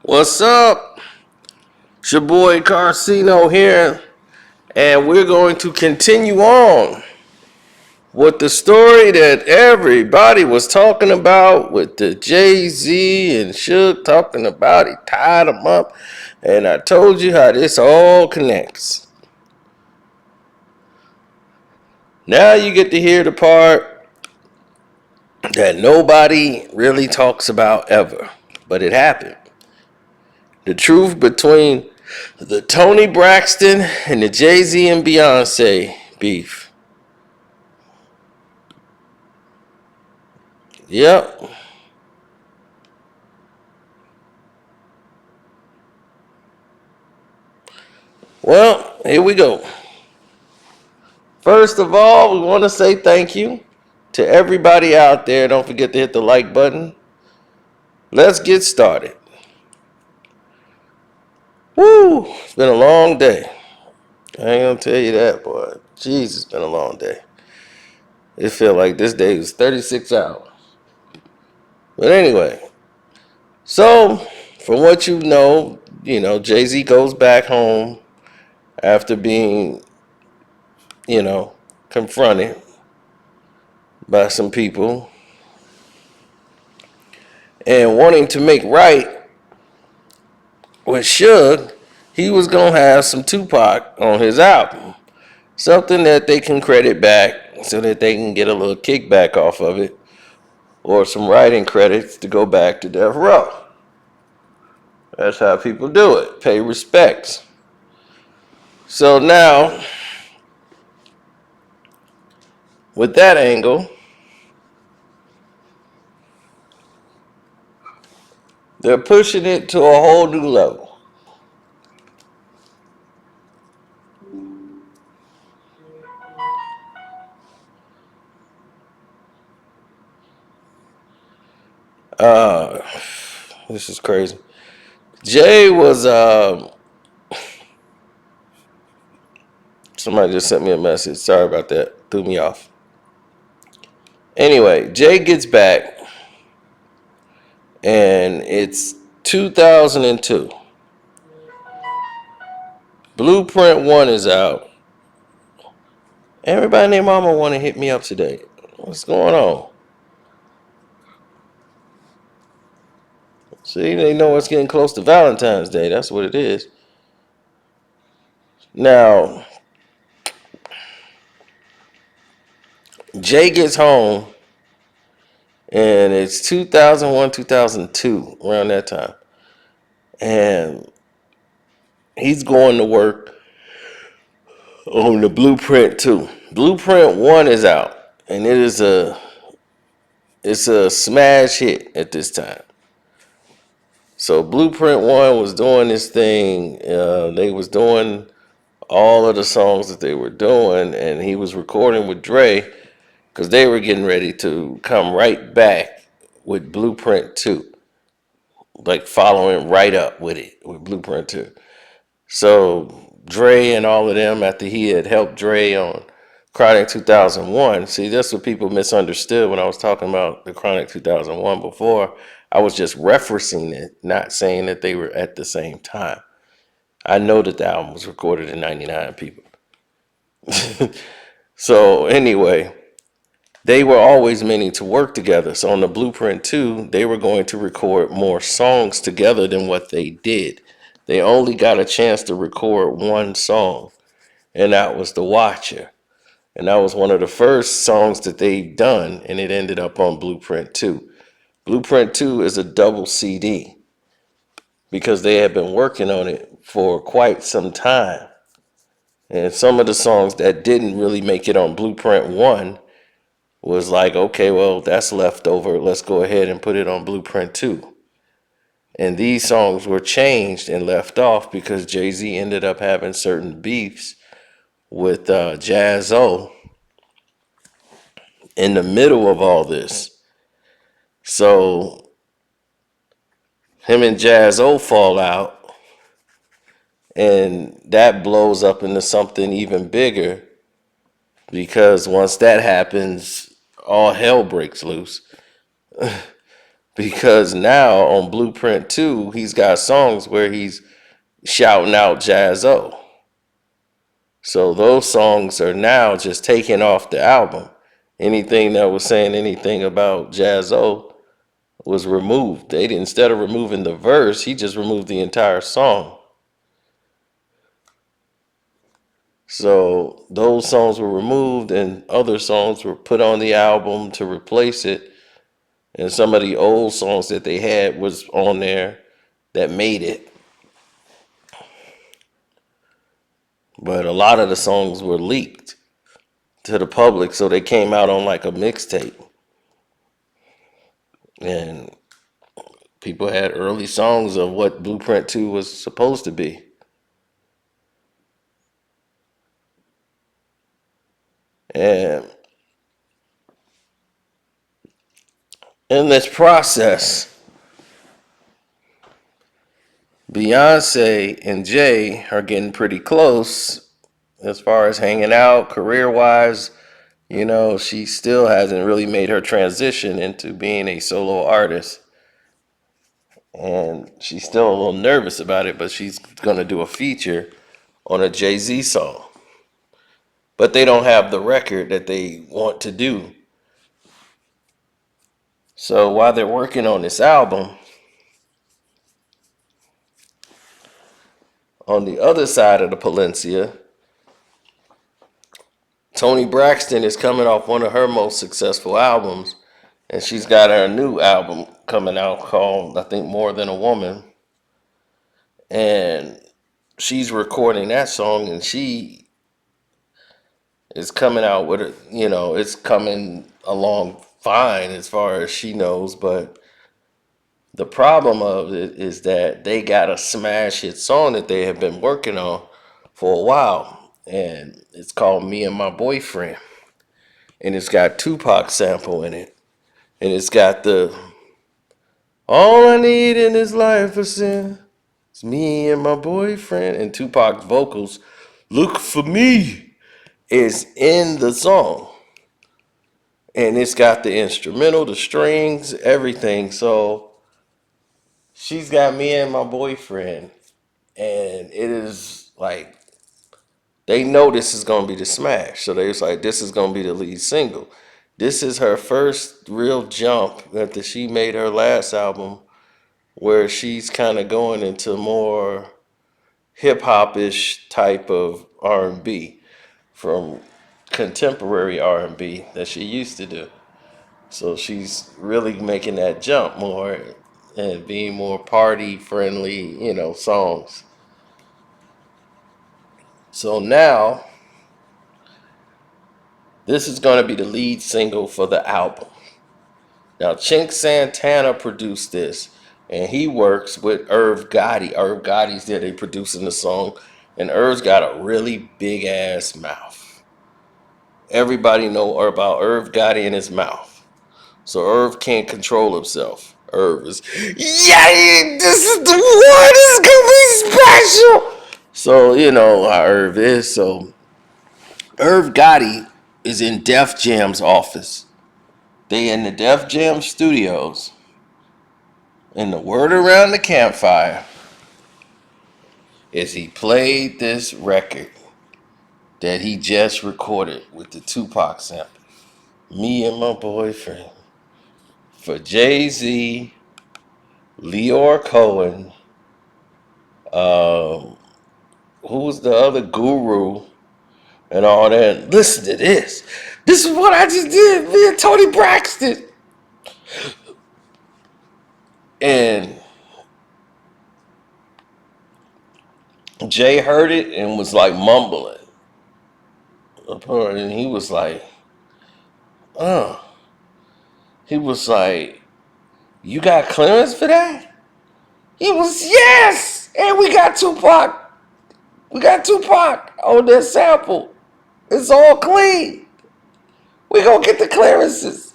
What's up? It's your boy Carcino here, and we're going to continue on with the story that everybody was talking about with the Jayz and Suge talking about he tied them up, and I told you how this all connects. Now you get to hear the part that nobody really talks about ever, but it happened. The truth between the Toni Braxton and the Jay-Z and Beyonce beef. Yep. Well, here we go. First of all, we want to say thank you to everybody out there. Don't forget to hit the like button. Let's get started. Woo! It's been a long day. I ain't gonna tell you that, boy. Jeez, it's been a long day. It felt like this day was 36 hours. But anyway, so from what Jay-Z goes back home after being, you know, confronted by some people and wanting to make right with Suge. He was gonna have some Tupac on his album, something that they can credit back so that they can get a little kickback off of it, or some writing credits to go back to Death Row. That's how people do it, pay respects. So now, with that angle, they're pushing it to a whole new level. Uh, this is crazy. Jay was somebody just sent me a message. Sorry about that. Threw me off. Anyway, Jay gets back, and it's 2002. Blueprint 1 is out. Everybody and their mama want to hit me up today. What's going on? See, they know it's getting close to Valentine's Day. That's what it is. Now, Jay gets home, and it's 2001, 2002, around that time. And he's going to work on the Blueprint 2. Blueprint 1 is out, and it's a smash hit at this time. So Blueprint 1 was doing this thing. They was doing all of the songs that they were doing, and he was recording with Dre because they were getting ready to come right back with Blueprint 2, like following right up with it, with Blueprint 2. So Dre and all of them, after he had helped Dre on Chronic 2001, see, that's what people misunderstood when I was talking about the Chronic 2001 before. I was just referencing it, not saying that they were at the same time. I know that the album was recorded in 99, people. So anyway, they were always meaning to work together. So on the Blueprint 2, they were going to record more songs together than what they did. They only got a chance to record one song, and that was The Watcher. And that was one of the first songs that they've done, and it ended up on Blueprint 2. Blueprint 2 is a double CD because they had been working on it for quite some time. And some of the songs that didn't really make it on Blueprint 1 was like, okay, well, that's left over. Let's go ahead and put it on Blueprint 2. And these songs were changed and left off because Jay-Z ended up having certain beefs with Jazz-O in the middle of all this. So him and Jazz-O fall out, and that blows up into something even bigger because once that happens, all hell breaks loose. because now on Blueprint 2, he's got songs where he's shouting out Jazzo. So those songs are now just taken off the album. Anything that was saying anything about Jazzo was removed. They did, instead of removing the verse, he just removed the entire song. So those songs were removed and other songs were put on the album to replace it. And some of the old songs that they had was on there that made it. But a lot of the songs were leaked to the public, so they came out on like a mixtape. And people had early songs of what Blueprint 2 was supposed to be. And in this process, Beyonce and Jay are getting pretty close as far as hanging out career-wise. You know, she still hasn't really made her transition into being a solo artist. And she's still a little nervous about it, but she's going to do a feature on a Jay-Z song. But they don't have the record that they want to do. So while they're working on this album, on the other side of the Palencia, Toni Braxton is coming off one of her most successful albums, and she's got her new album coming out called, I think, More Than a Woman. And she's recording that song, and she is coming out with it. You know, it's coming along fine as far as she knows, but the problem of it is that they got a smash hit song that they have been working on for a while, and it's called Me and My Boyfriend. And it's got Tupac sample in it. And it's got the all I need in this life is sin. It's me and my boyfriend. And Tupac's vocals, look for me, is in the song. And it's got the instrumental, the strings, everything. So she's got me and my boyfriend. And it is like, they know this is going to be the smash. So they was like, this is going to be the lead single. This is her first real jump after she made her last album, where she's kind of going into more hip-hop-ish type of R&B from contemporary R&B that she used to do. So she's really making that jump more and being more party-friendly, you know, songs. So now, this is going to be the lead single for the album. Now, Chink Santana produced this, and he works with Irv Gotti. Irv Gotti's there, they producing the song, and Irv's got a really big ass mouth. Everybody know about Irv Gotti in his mouth. So Irv can't control himself. Irv is, yeah, this is the one, this is gonna be special. So, you know how Irv is. So Irv Gotti is in Def Jam's office. They in the Def Jam studios. And the word around the campfire is he played this record that he just recorded with the Tupac sample. Me and my boyfriend. For Jayz, Leor Cohen, who was the other guru and all that. Listen to this. This is what I just did. Me and Toni Braxton. And Jay heard it and was like mumbling. And he was like, he was like, you got clearance for that? He was, yes! And we got Tupac. We got Tupac on that sample. It's all clean. We gonna get the clearances.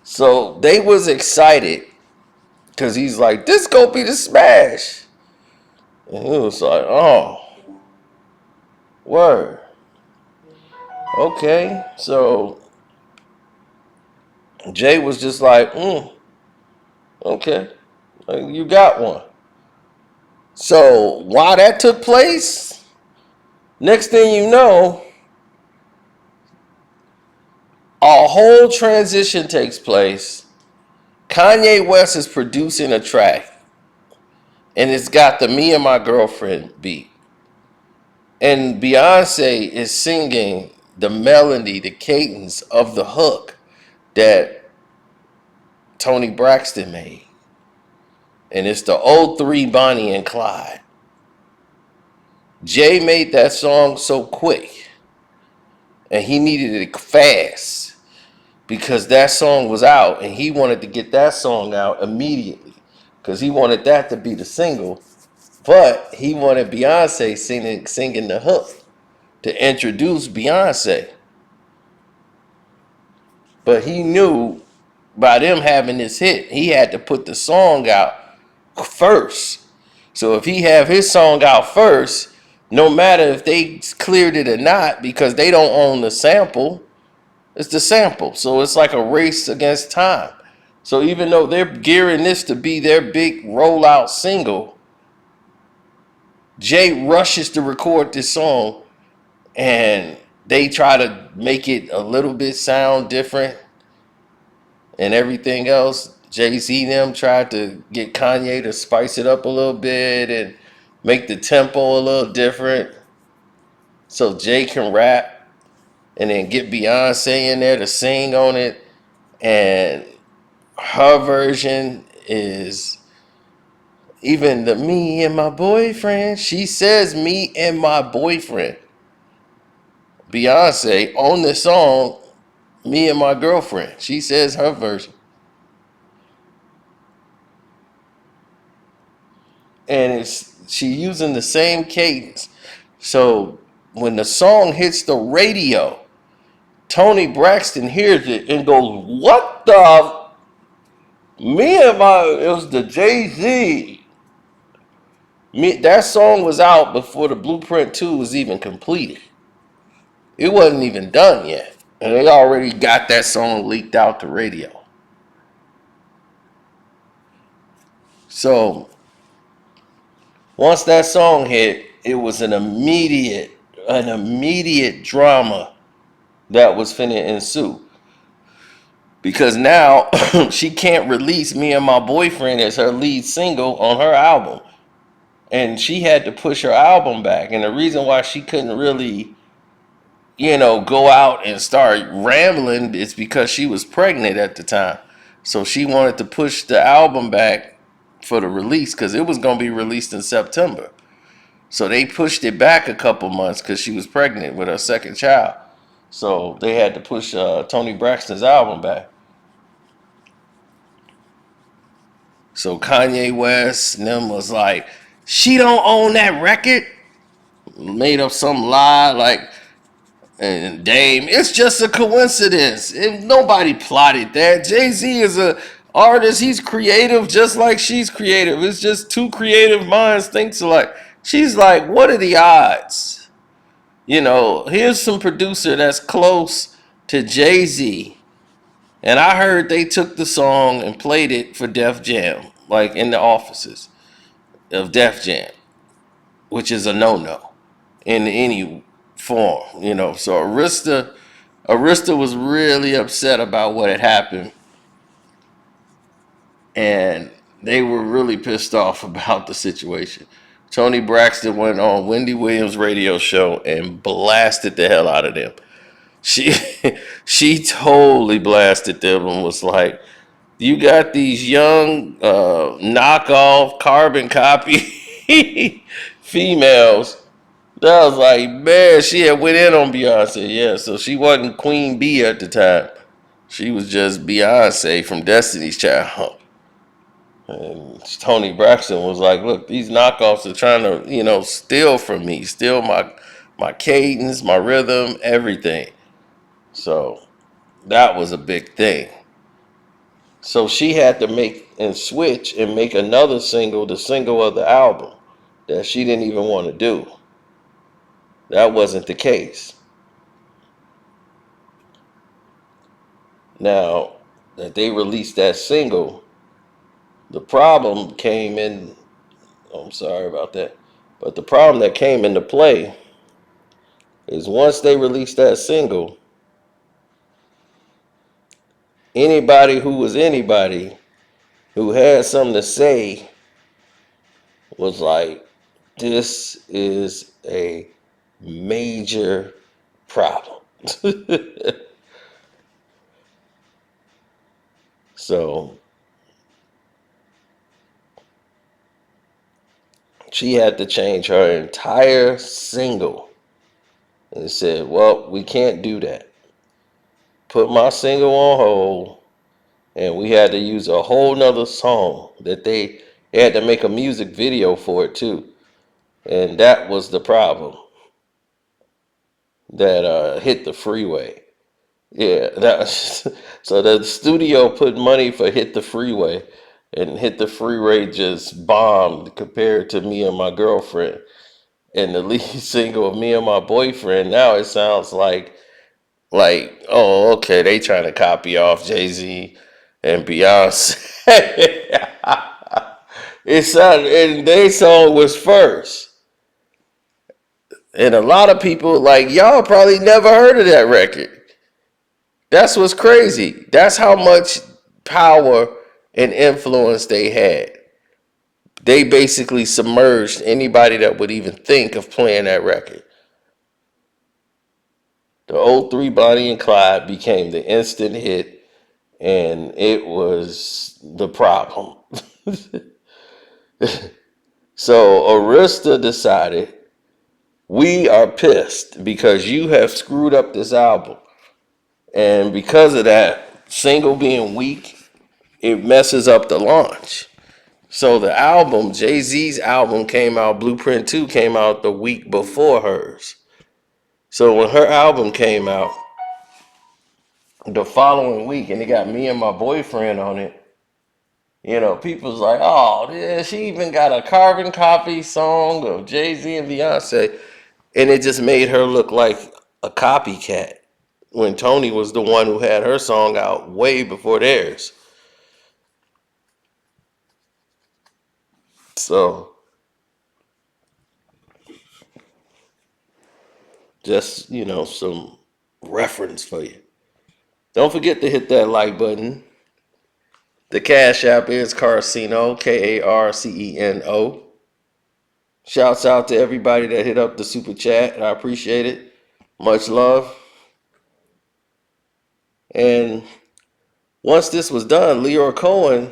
So they was excited because he's like, this gonna be the smash. And he was like, oh, word. Okay. So Jay was just like, Okay, you got one. So while that took place, next thing you know, a whole transition takes place. Kanye West is producing a track, and it's got the "Me and My Girlfriend" beat, and Beyonce is singing the melody, the cadence of the hook that Toni Braxton made, and it's the '03 Bonnie and Clyde. Jay made that song so quick, and he needed it fast because that song was out, and he wanted to get that song out immediately because he wanted that to be the single, but he wanted Beyonce singing the hook to introduce Beyonce. But he knew by them having this hit, he had to put the song out first. So if he have his song out first, no matter if they cleared it or not, because they don't own the sample, it's the sample. So it's like a race against time. So even though they're gearing this to be their big rollout single, Jay rushes to record this song, and they try to make it a little bit sound different and everything else. Jay-Z and them tried to get Kanye to spice it up a little bit and make the tempo a little different so Jay can rap, and then get Beyonce in there to sing on it. And her version is even the "me and my boyfriend." She says "me and my boyfriend." Beyonce on the song "Me and My Girlfriend." She says her version. And it's she using the same cadence. So when the song hits the radio, Toni Braxton hears it and goes, "What the? Me and my." It was the Jay-Z. That song was out before the Blueprint 2 was even completed. It wasn't even done yet. And they already got that song leaked out to radio. So once that song hit, it was an immediate drama that was finna ensue. Because now she can't release "Me and My Boyfriend" as her lead single on her album. And she had to push her album back. And the reason why she couldn't really, go out and start rambling is because she was pregnant at the time. So she wanted to push the album back for the release because it was going to be released in September. So they pushed it back a couple months because she was pregnant with her second child. So they had to push Toni Braxton's album back. So Kanye West and them was like, she don't own that record. Made up some lie like, and Dame, it's just a coincidence. Nobody plotted that. Jay-Z is a artist. He's creative just like she's creative. It's just two creative minds think alike. She's like, what are the odds? Here's some producer that's close to Jay-Z. And I heard they took the song and played it for Def Jam, like in the offices of Def Jam, which is a no-no in any form. So Arista was really upset about what had happened, and they were really pissed off about the situation. Toni Braxton went on Wendy Williams' radio show and blasted the hell out of them. She she totally blasted them and was like, "You got these young knockoff carbon copy females." I was like, man, she had went in on Beyonce. Yeah, so she wasn't Queen Bee at the time. She was just Beyonce from Destiny's Child. And Toni Braxton was like, look, these knockoffs are trying to, steal from me, steal my cadence, my rhythm, everything. So that was a big thing. So she had to make and switch and make another single, the single of the album, that she didn't even want to do. That wasn't the case. Now that they released that single, The problem came in. Oh, I'm sorry about that. But the problem that came into play is once they released that single, anybody who was anybody who had something to say was like, this is a major problem. So she had to change her entire single and said, well, we can't do that. Put my single on hold. And we had to use a whole nother song that they had to make a music video for it too. And that was the problem that hit the freeway. Yeah, that was, so the studio put money for Hit the Freeway, and Hit the Freeway just bombed compared to Me and My Girlfriend. And the lead single of Me and My Boyfriend, now it sounds like, oh, okay, they trying to copy off Jay-Z and Beyonce. It sounded, and their song was first. And a lot of people, like, y'all probably never heard of that record. That's what's crazy. That's how much power and influence they had. They basically submerged anybody that would even think of playing that record. The '03 Bonnie and Clyde became the instant hit, and it was the problem. So Arista decided, we are pissed because you have screwed up this album. And because of that, single being weak, it messes up the launch. So the album, Jay-Z's album came out, Blueprint 2 came out the week before hers. So when her album came out the following week and it got Me and My Boyfriend on it, you know, people's like, oh, yeah, she even got a carbon copy song of Jay-Z and Beyonce. And it just made her look like a copycat when Toni was the one who had her song out way before theirs. So, just, you know, some reference for you. Don't forget to hit that like button. The Cash App is Carceno, Karceno. Shouts out to everybody that hit up the super chat. I appreciate it. Much love. And once this was done, Leor Cohen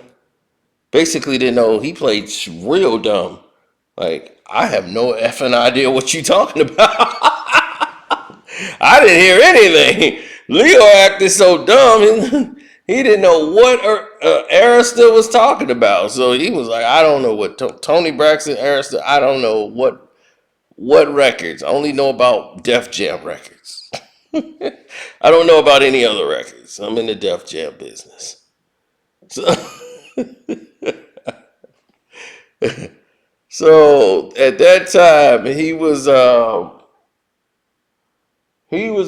basically didn't know. He played real dumb. Like, I have no effing idea what you talking about. I didn't hear anything. Leo acted so dumb. He didn't know what Arista was talking about. So he was like, I don't know what Toni Braxton, Arista, I don't know what records. I only know about Def Jam records. I don't know about any other records. I'm in the Def Jam business. So, so at that time, he was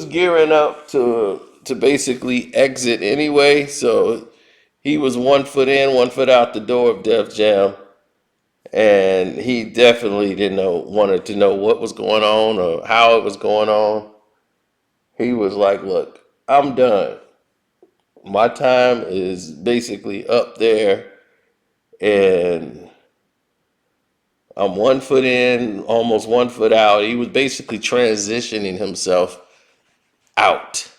gearing up to basically exit anyway. So he was 1 foot in, 1 foot out the door of Def Jam, and he definitely wanted to know what was going on or how it was going on. He was like, "Look, I'm done. My time is basically up there, and I'm 1 foot in, almost 1 foot out." He was basically transitioning himself out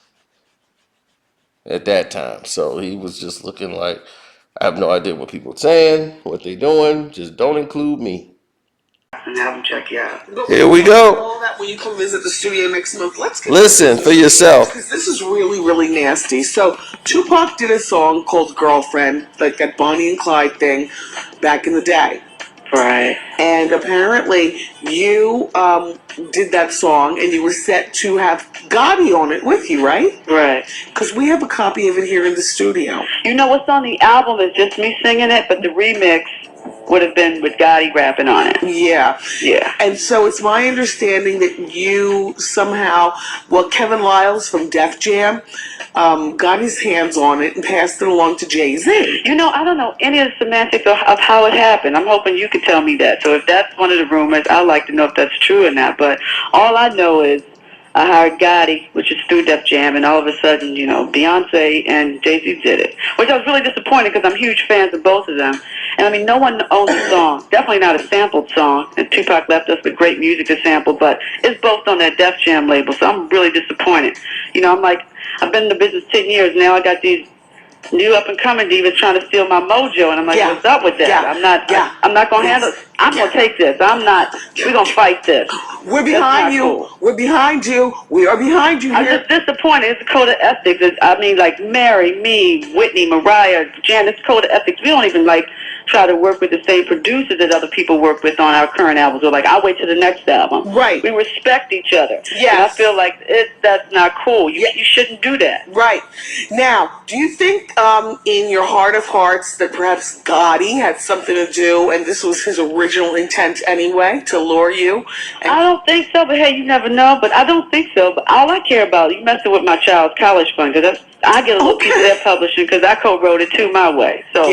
at that time. So he was just looking like, I have no idea what people are saying, what they're doing. Just don't include me. And have them check you out. Here we go. All that when you come visit the studio next month. Let's get Listen for yourself. Because this is really, really nasty. So Tupac did a song called Girlfriend, like that Bonnie and Clyde thing back in the day. Right. And apparently you did that song and you were set to have Gotti on it with you, right? Right. Because we have a copy of it here in the studio. You know what's on the album is just me singing it, but the remix would have been with Gotti rapping on it. Yeah. Yeah. And so it's my understanding that you somehow, well, Kevin Lyles from Def Jam got his hands on it and passed it along to Jay-Z. You know, I don't know any of the semantics of how it happened. I'm hoping you could tell me that. So if that's one of the rumors, I'd like to know if that's true or not. But all I know is I hired Gotti, which is through Def Jam, and all of a sudden, you know, Beyonce and Jay-Z did it, which I was really disappointed because I'm huge fans of both of them. And I mean, no one owns the song. Definitely not a sampled song. And Tupac left us with great music to sample, but it's both on that Def Jam label, so I'm really disappointed. You know, I'm like, I've been in the business 10 years now. I got these new up and coming divas trying to steal my mojo, and I'm like, what's up with that? I'm not gonna handle it. I'm gonna take this. We're gonna fight this. We're behind you. Cool. We're behind you. We are behind you here. I'm just disappointed. It's a code of ethics. I mean, like Mary, me, Whitney, Mariah, Janet, it's code of ethics. We don't even like try to work with the same producers that other people work with on our current albums. We're like, I'll wait till the next album. Right. We respect each other. Yes. And I feel like that's not cool. You shouldn't do that. Right. Now, do you think in your heart of hearts that perhaps Gotti had something to do, and this was his original intent anyway, to lure you? I don't think so, but hey, you never know. But I don't think so. But all I care about, you messing with my child's college fund, because I get a little piece of their publishing because I co-wrote it too my way. So,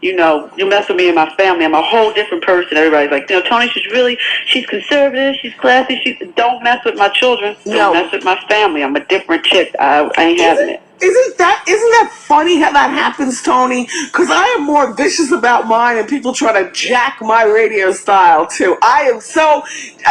you know, you mess with me and my family, I'm a whole different person. Everybody's like, you know, Toni, she's conservative, she's classy, don't mess with my children. Don't mess with my family. I'm a different chick. I ain't having it. Isn't that funny how that happens, Toni? Because I am more vicious about mine, and people try to jack my radio style too. I am so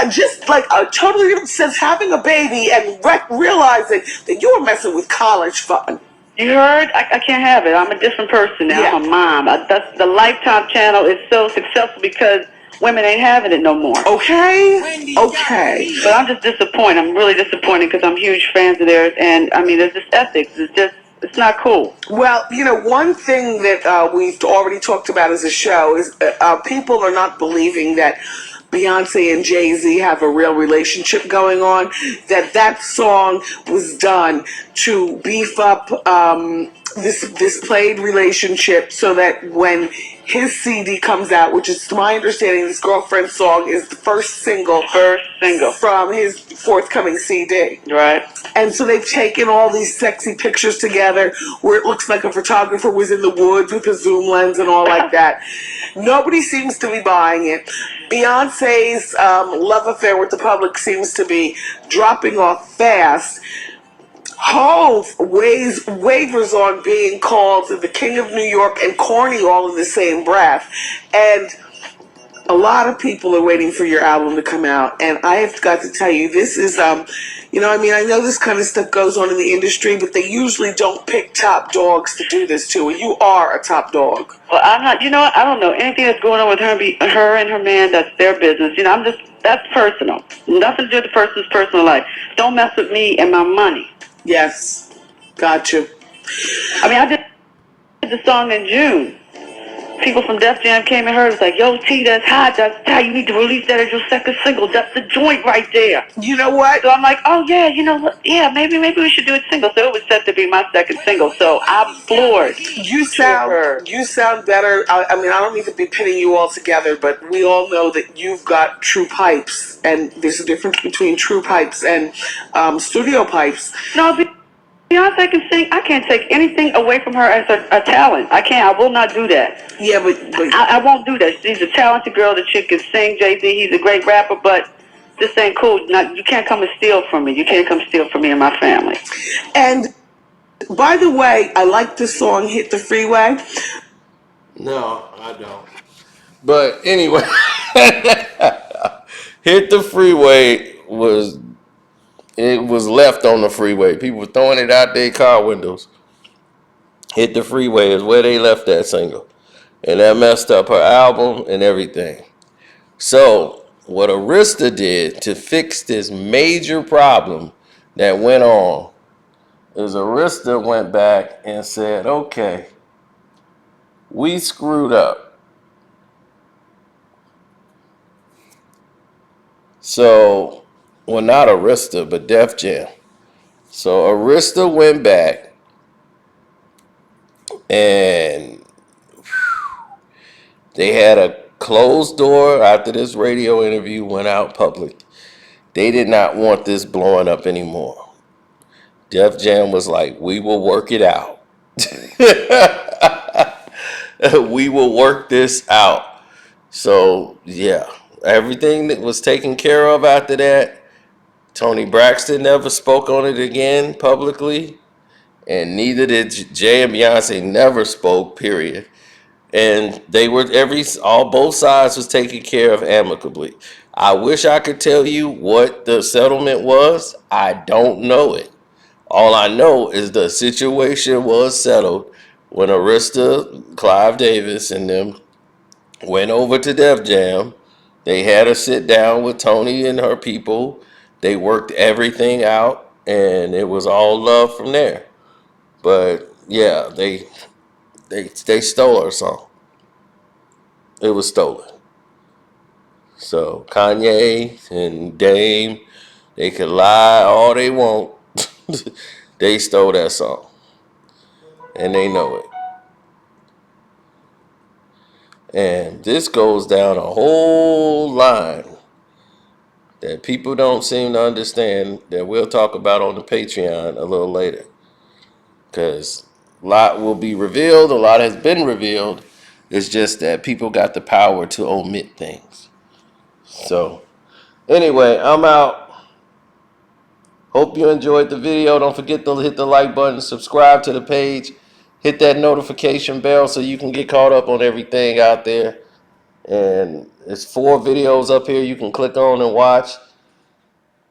just like a totally different sense having a baby and realizing that you were messing with college fund. You heard? I can't have it. I'm a different person now. I'm a mom. That's the Lifetime channel is so successful because women ain't having it no more. Okay. But I'm just disappointed. I'm really disappointed because I'm huge fans of theirs, and I mean, there's this ethics. It's not cool. Well, you know, one thing that we've already talked about as a show is people are not believing that Beyonce and Jay-Z have a real relationship going on, that song was done to beef up this played relationship so that when his CD comes out, which is to my understanding, this Girlfriend song is the first single from his forthcoming CD. Right. And so they've taken all these sexy pictures together where it looks like a photographer was in the woods with a zoom lens and all like that. Nobody seems to be buying it. Beyonce's love affair with the public seems to be dropping off fast. Hove wavers on being called the King of New York and corny all in the same breath. And a lot of people are waiting for your album to come out. And I have got to tell you, this is, you know, I mean, I know this kind of stuff goes on in the industry, but they usually don't pick top dogs to do this to. And you are a top dog. Well, I'm not, you know what? I don't know anything that's going on with her and her man. That's their business. You know, that's personal. Nothing to do with the person's personal life. Don't mess with me and my money. Yes, got you. I mean, I did the song in June. People from Def Jam came and heard. It's like, yo, T, that's hot. That's how you need to release that as your second single. That's the joint right there. You know what? So I'm like, oh yeah, you know, maybe we should do a single. So it was set to be my second single. So I'm floored. You sound better. I mean, I don't need to be pitting you all together, but we all know that you've got true pipes, and there's a difference between true pipes and studio pipes. No, Beyonce can sing. I can't take anything away from her as a talent. I can't. I will not do that. Yeah, but I won't do that. She's a talented girl. The chick can sing. Jay-Z, he's a great rapper, but this ain't cool. You can't come and steal from me. You can't come steal from me and my family. And by the way, I like the song "Hit the Freeway." No, I don't. But anyway, "Hit the Freeway" was left on the freeway. People were throwing it out their car windows. "Hit the Freeway" is where they left that single. And that messed up her album and everything. So what Arista did to fix this major problem that went on is Arista went back and said, okay, we screwed up. So, well, not Arista, but Def Jam. So Arista went back and they had a closed door after this radio interview went out public. They did not want this blowing up anymore. Def Jam was like, we will work it out. We will work this out. So, yeah, everything that was taken care of after that, Toni Braxton never spoke on it again publicly, and neither did Jay and Beyonce never spoke, period. And they were both sides was taken care of amicably. I wish I could tell you what the settlement was. I don't know it. All I know is the situation was settled when Arista, Clive Davis, and them went over to Def Jam. They had a sit down with Toni and her people. They worked everything out, and it was all love from there. But yeah, they stole our song. It was stolen. So Kanye and Dame, they could lie all they want. They stole that song, and they know it. And this goes down a whole line that people don't seem to understand that we'll talk about on the Patreon a little later. Because a lot will be revealed, a lot has been revealed. It's just that people got the power to omit things. So, anyway, I'm out. Hope you enjoyed the video. Don't forget to hit the like button, subscribe to the page, hit that notification bell so you can get caught up on everything out there. And there's 4 videos up here you can click on and watch.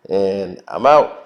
And I'm out.